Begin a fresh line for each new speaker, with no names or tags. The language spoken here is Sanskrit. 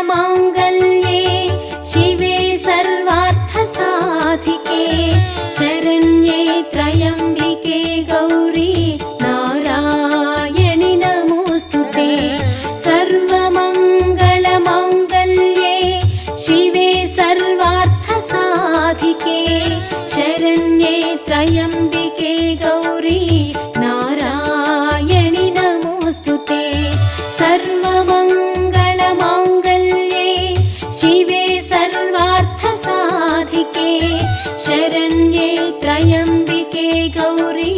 सर्वमङ्गलमाङ्गल्ये शिवे सर्वार्थसाधिके शरण्ये त्र्यम्बिके गौरी नारायणि नमोऽस्तुते। सर्वमङ्गलमाङ्गल्ये शिवे सर्वार्थसाधिके शरण्ये त्र्यम्बिके गौरी नारायणि नमोऽस्तुते। सर्वमङ्गलमाङ्गल्ये शिवे सर्वार्थसाधिके शरण्ये त्र्यम्बिके गौरी